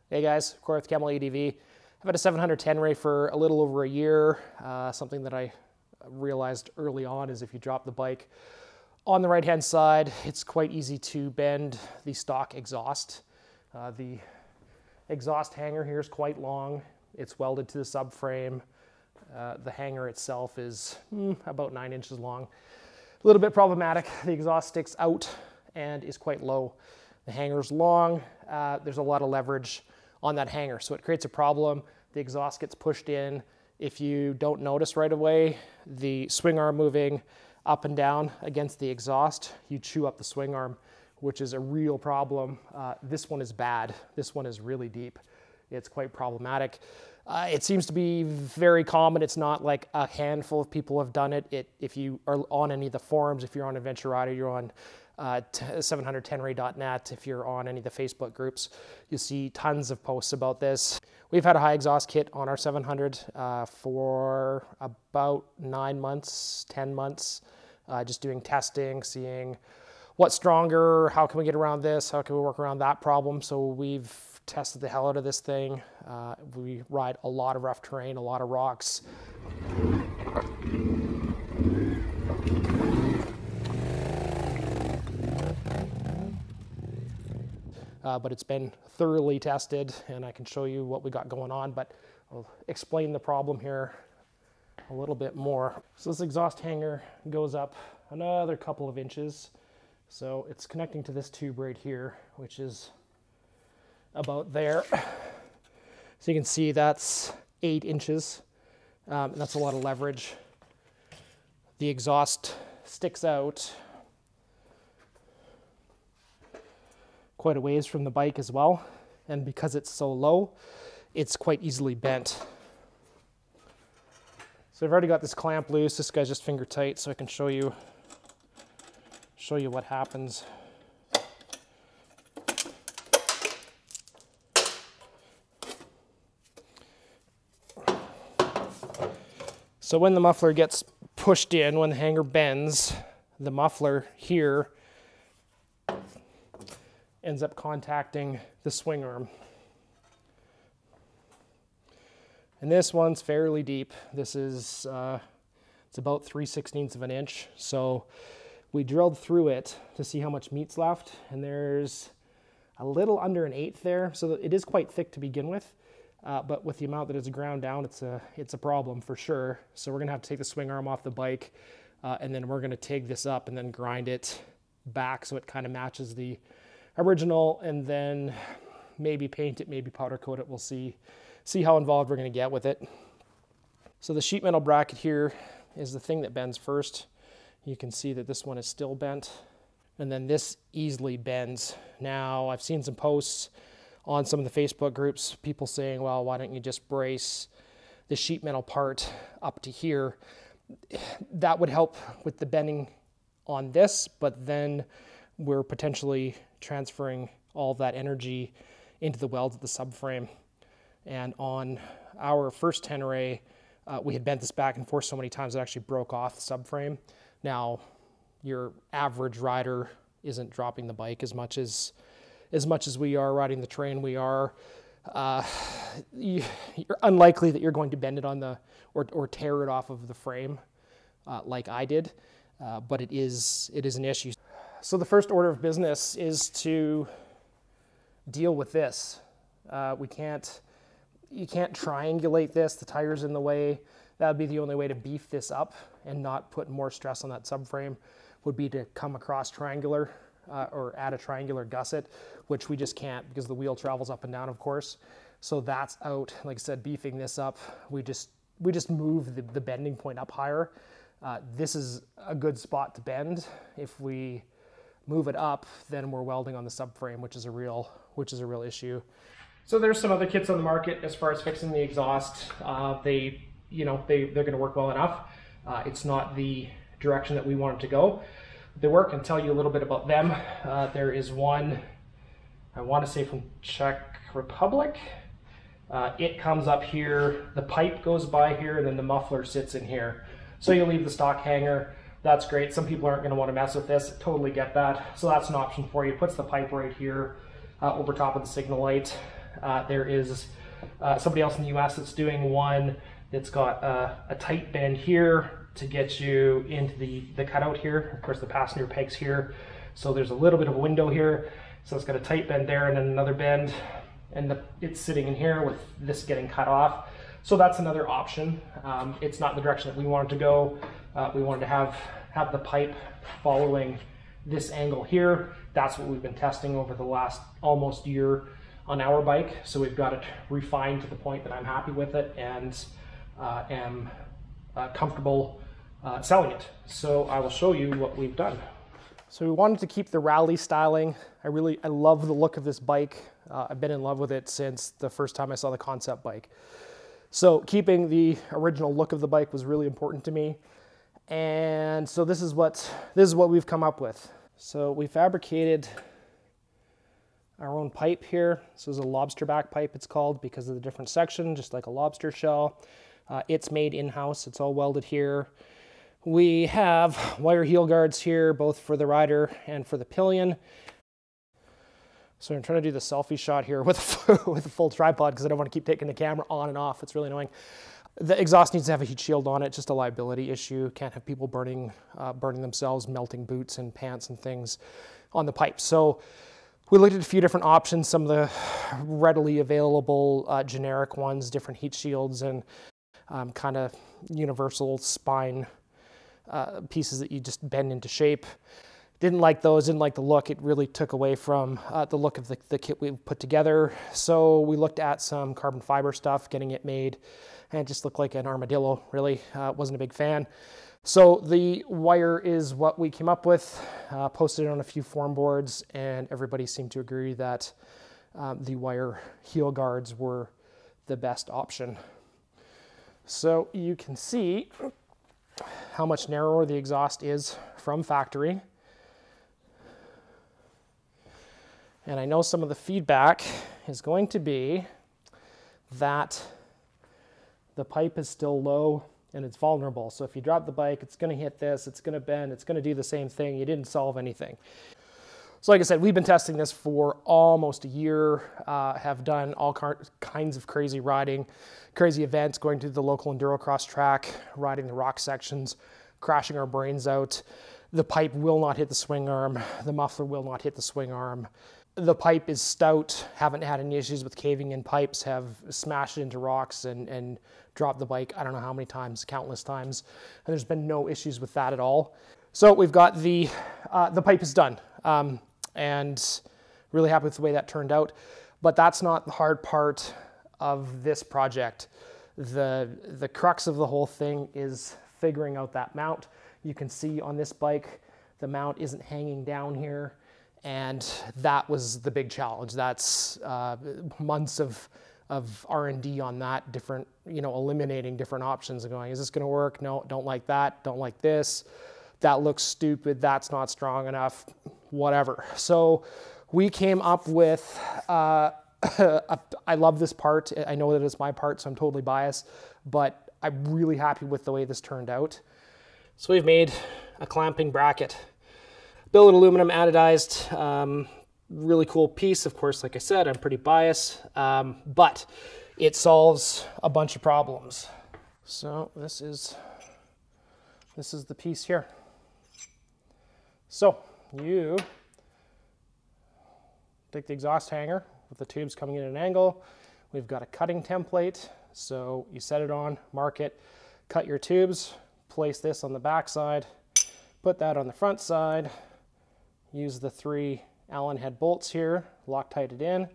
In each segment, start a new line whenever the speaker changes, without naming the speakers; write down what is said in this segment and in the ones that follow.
Hey guys, Corey with Camel ADV. I've had a 700 Tenere for a little over a year. Something that I realized early on is if you drop the bike on the right hand side, it's quite easy to bend the stock exhaust. The exhaust hanger here is quite long. It's welded to the subframe. The hanger itself is about 9 inches long. A little bit problematic. The exhaust sticks out and is quite low. The hanger's long. There's a lot of leverage on that hanger, so it creates a problem. The exhaust gets pushed in. If you don't notice right away the swing arm moving up and down against the exhaust, you chew up the swing arm, which is a real problem. This one is bad. This one is really deep. It's quite problematic. It seems to be very common. It's not like a handful of people have done it. If you are on any of the forums, if you're on Adventure Rider, you're on 700tenere.net, if you're on any of the Facebook groups, you'll see tons of posts about this. We've had a high exhaust kit on our 700 for about 9 months, 10 months, just doing testing, seeing what's stronger, how can we get around this, how can we work around that problem. So we've tested the hell out of this thing. We ride a lot of rough terrain, a lot of rocks. But it's been thoroughly tested, and I can show you what we got going on, but I'll explain the problem here a little bit more. So this exhaust hanger goes up another couple of inches. So it's connecting to this tube right here, which is about there. So you can see that's 8 inches, and that's a lot of leverage. The exhaust sticks out quite a ways from the bike as well, and because it's so low, it's quite easily bent. So I've already got this clamp loose. This guy's just finger tight, so I can show you what happens. So when the muffler gets pushed in, when the hanger bends, the muffler here ends up contacting the swing arm. And this one's fairly deep. This is, it's about 3/16 of an inch. So we drilled through it to see how much meat's left, and there's a little under 1/8 there. So it is quite thick to begin with, but with the amount that is ground down, it's a problem for sure. So we're gonna have to take the swing arm off the bike, and then we're gonna TIG this up and then grind it back so it kind of matches the original, and then maybe paint it, maybe powder coat it. We'll see how involved we're going to get with it. So the sheet metal bracket here is the thing that bends first. You can see that this one is still bent, and then this easily bends. Now I've seen some posts on some of the Facebook groups, people saying, well, why don't you just brace the sheet metal part up to here? That would help with the bending on this, but then we're potentially transferring all of that energy into the welds of the subframe. And on our first Tenere, we had bent this back and forth so many times it actually broke off the subframe. Now, your average rider isn't dropping the bike as much as we are riding the terrain we are. You're unlikely that you're going to bend it on the or tear it off of the frame like I did, but it is an issue. So the first order of business is to deal with this. You can't triangulate this. The tire's in the way. That would be the only way to beef this up and not put more stress on that subframe, would be to come across triangular or add a triangular gusset, which we just can't because the wheel travels up and down, of course. So that's out. Like I said, beefing this up, we just move the bending point up higher. This is a good spot to bend. If we move it up, then we're welding on the subframe, which is a real issue. So there's some other kits on the market as far as fixing the exhaust. They're going to work well enough. It's not the direction that we want it to go. They work, and tell you a little bit about them. There is one, I want to say from Czech Republic. It comes up here, the pipe goes by here, and then the muffler sits in here. So you leave the stock hanger. That's great. Some people aren't going to want to mess with this. Totally get that. So that's an option for you. Puts the pipe right here over top of the signal light. There is somebody else in the US that's doing one that's got a tight bend here to get you into the cutout here. Of course, the passenger peg's here, so there's a little bit of a window here. So it's got a tight bend there and then another bend, and it's sitting in here with this getting cut off. So that's another option. It's not the direction that we wanted to go. We wanted to have the pipe following this angle here. That's what we've been testing over the last almost year on our bike. So we've got it refined to the point that I'm happy with it and am comfortable selling it. So I will show you what we've done. So we wanted to keep the rally styling. I love the look of this bike. I've been in love with it since the first time I saw the concept bike. So keeping the original look of the bike was really important to me. And so this is what we've come up with. So we fabricated our own pipe here. This is a lobster back pipe, it's called, because of the different section, just like a lobster shell. It's made in-house, it's all welded here. We have wire heel guards here, both for the rider and for the pillion. So I'm trying to do the selfie shot here with a full tripod because I don't want to keep taking the camera on and off. It's really annoying. The exhaust needs to have a heat shield on it, just a liability issue. Can't have people burning themselves, melting boots and pants and things on the pipe. So we looked at a few different options, some of the readily available generic ones, different heat shields and kind of universal spine pieces that you just bend into shape. Didn't like those, didn't like the look. It really took away from the look of the kit we put together. So we looked at some carbon fiber stuff, getting it made, and it just looked like an armadillo, really. Wasn't a big fan. So the wire is what we came up with, posted it on a few forum boards, and everybody seemed to agree that the wire heel guards were the best option. So you can see how much narrower the exhaust is from factory. And I know some of the feedback is going to be that the pipe is still low and it's vulnerable. So if you drop the bike, it's going to hit this, it's going to bend, it's going to do the same thing. You didn't solve anything. So like I said, we've been testing this for almost a year, have done all kinds of crazy riding, crazy events, going to the local endurocross track, riding the rock sections, crashing our brains out. The pipe will not hit the swing arm. The muffler will not hit the swing arm. The pipe is stout, haven't had any issues with caving in pipes, have smashed into rocks and dropped the bike I don't know how many times, countless times. And there's been no issues with that at all. So we've got the pipe is done. And really happy with the way that turned out. But that's not the hard part of this project. The crux of the whole thing is figuring out that mount. You can see on this bike, the mount isn't hanging down here. And that was the big challenge. That's months of R&D on that, different, eliminating different options and going, is this gonna work? No, don't like that, don't like this. That looks stupid, that's not strong enough, whatever. So we came up with, I love this part. I know that it's my part, so I'm totally biased, but I'm really happy with the way this turned out. So we've made a clamping bracket. Billet aluminum anodized, really cool piece. Of course, like I said, I'm pretty biased, but it solves a bunch of problems. So this is the piece here. So you take the exhaust hanger with the tubes coming in at an angle. We've got a cutting template. So you set it on, mark it, cut your tubes, place this on the back side, put that on the front side, use the 3 Allen head bolts here, Loctite it in,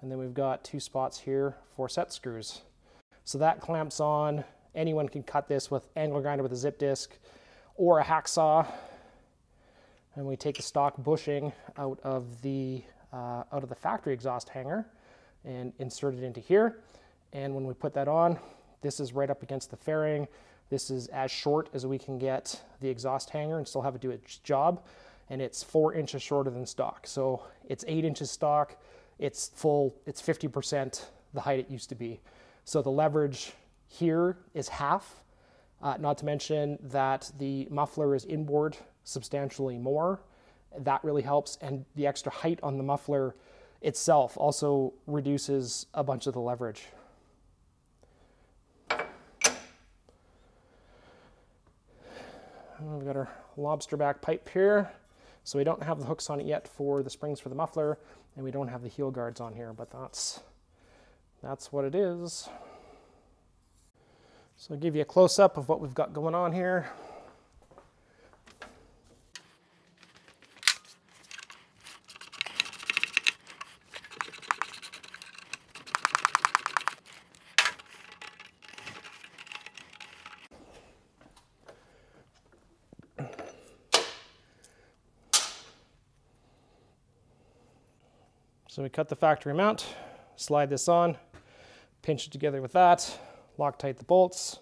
and then we've got 2 spots here for set screws. So that clamps on. Anyone can cut this with angle grinder with a zip disc or a hacksaw. And we take the stock bushing out of the factory exhaust hanger and insert it into here. And when we put that on, this is right up against the fairing. This is as short as we can get the exhaust hanger and still have it do its job. And it's 4 inches shorter than stock. So it's 8 inches stock. It's full, it's 50% the height it used to be. So the leverage here is half, not to mention that the muffler is inboard substantially more. That really helps, and the extra height on the muffler itself also reduces a bunch of the leverage. And we've got our lobster back pipe here. So we don't have the hooks on it yet for the springs for the muffler, and we don't have the heel guards on here, but that's what it is. So I'll give you a close-up of what we've got going on here. So we cut the factory mount, slide this on, pinch it together with that, Loctite the bolts.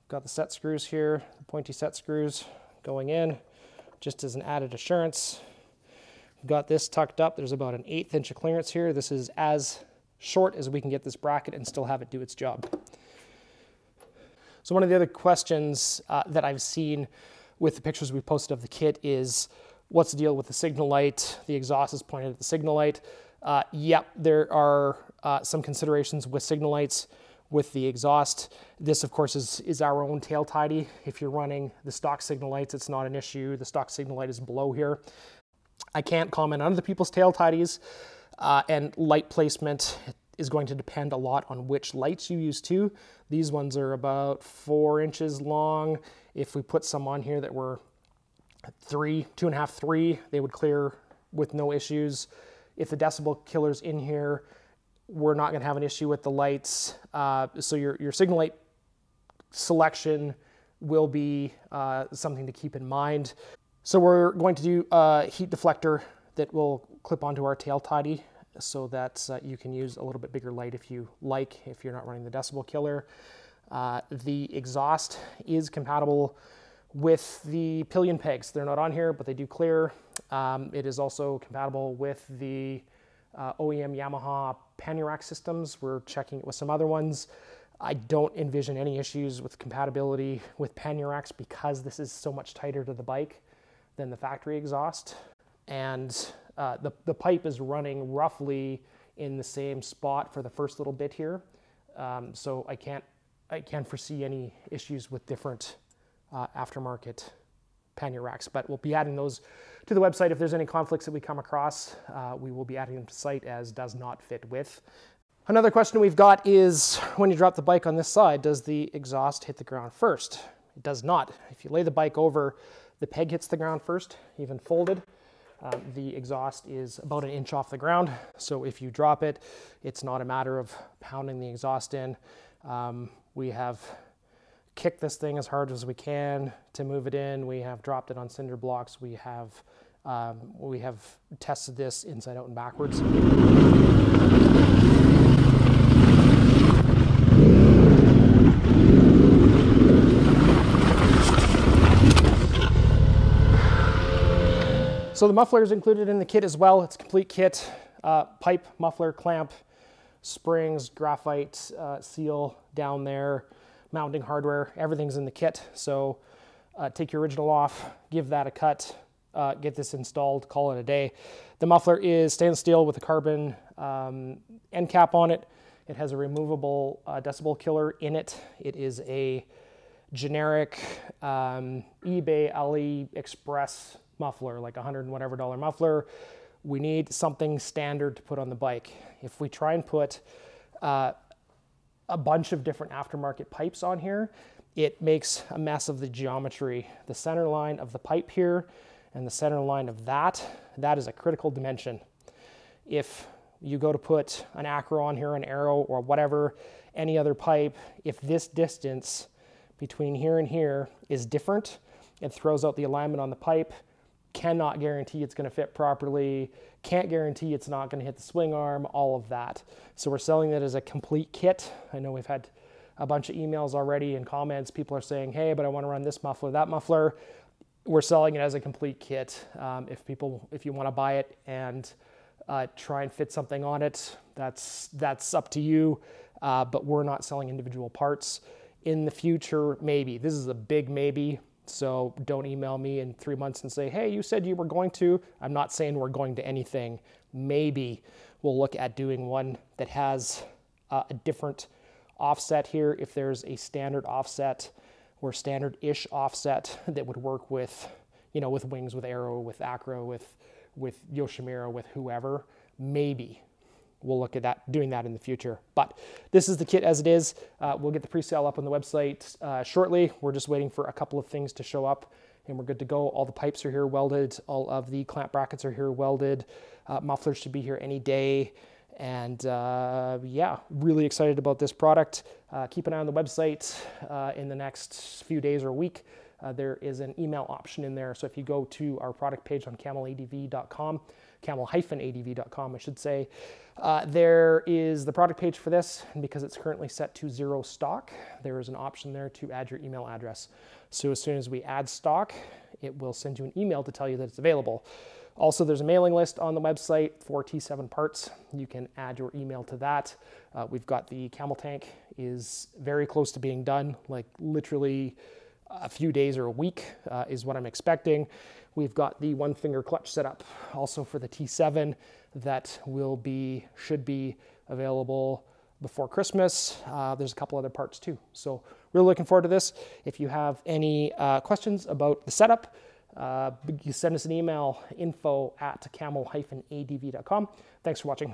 Got the set screws here, the pointy set screws going in, just as an added assurance. Got this tucked up. There's about an 1/8 inch of clearance here. This is as short as we can get this bracket and still have it do its job. So one of the other questions that I've seen with the pictures we posted of the kit is, what's the deal with the signal light? The exhaust is pointed at the signal light. Yep, there are some considerations with signal lights with the exhaust. This, of course, is our own tail tidy. If you're running the stock signal lights, it's not an issue. The stock signal light is below here. I can't comment on other people's tail tidies, and light placement is going to depend a lot on which lights you use too. These ones are about 4 inches long. If we put some on here that were 2.5, 3, they would clear with no issues. If the decibel killer's in here, we're not gonna have an issue with the lights. So your signal light selection will be something to keep in mind. So we're going to do a heat deflector that will clip onto our tail tidy so that you can use a little bit bigger light if you like, if you're not running the decibel killer. The exhaust is compatible with the pillion pegs. They're not on here, but they do clear. It is also compatible with the OEM Yamaha pannier rack systems. We're checking it with some other ones. I don't envision any issues with compatibility with pannier racks because this is so much tighter to the bike than the factory exhaust. And the pipe is running roughly in the same spot for the first little bit here. So I can't foresee any issues with different aftermarket pannier racks, but we'll be adding those to the website. If there's any conflicts that we come across, we will be adding them to site as does not fit with. Another question we've got is, when you drop the bike on this side, does the exhaust hit the ground first? It does not. If you lay the bike over, the peg hits the ground first, even folded. The exhaust is about 1 inch off the ground. So if you drop it, it's not a matter of pounding the exhaust in. We have kicked this thing as hard as we can to move it in. We have dropped it on cinder blocks. We have tested this inside out and backwards. So the muffler is included in the kit as well. It's a complete kit, pipe, muffler, clamp, springs, graphite seal down there, mounting hardware, everything's in the kit. So take your original off, give that a cut, get this installed, call it a day. The muffler is stainless steel with a carbon end cap on it. It has a removable decibel killer in it. It is a generic eBay, AliExpress muffler, like $100 and whatever muffler. We need something standard to put on the bike. If we try and put a bunch of different aftermarket pipes on here, it makes a mess of the geometry. The center line of the pipe here and the center line of that is a critical dimension. If you go to put an acro on here, an arrow or whatever, any other pipe, if this distance between here and here is different, it throws out the alignment on the pipe. Cannot guarantee it's going to fit properly, can't guarantee it's not going to hit the swing arm, all of that. So we're selling it as a complete kit. I know we've had a bunch of emails already and comments. People are saying, hey, but I want to run this muffler, that muffler. We're selling it as a complete kit. If you want to buy it and try and fit something on it, that's up to you. But we're not selling individual parts. In the future, maybe. This is a big maybe. So don't email me in 3 months and say, hey, you said you were going to. I'm not saying we're going to anything. Maybe we'll look at doing one that has a different offset here. If there's a standard offset or standard-ish offset that would work with, you know, with wings, with Aero, with Acro, with Yoshimura, with whoever, maybe we'll look at that, doing that in the future. But this is the kit as it is. We'll get the pre-sale up on the website shortly. We're just waiting for a couple of things to show up and we're good to go. All the pipes are here welded. All of the clamp brackets are here welded. Mufflers should be here any day. And yeah, really excited about this product. Keep an eye on the website in the next few days or week. There is an email option in there. So if you go to our product page on cameladv.com, camel-adv.com, I should say, there is the product page for this. And because it's currently set to 0 stock, there is an option there to add your email address. So as soon as we add stock, it will send you an email to tell you that it's available. Also, there's a mailing list on the website for T7 parts. You can add your email to that. We've got the camel tank is very close to being done, like literally a few days or a week is what I'm expecting. We've got the 1-finger clutch set up also for the T7 that should be available before Christmas. There's a couple other parts too. So really looking forward to this. If you have any questions about the setup, you send us an email, info@camel-adv.com. Thanks for watching.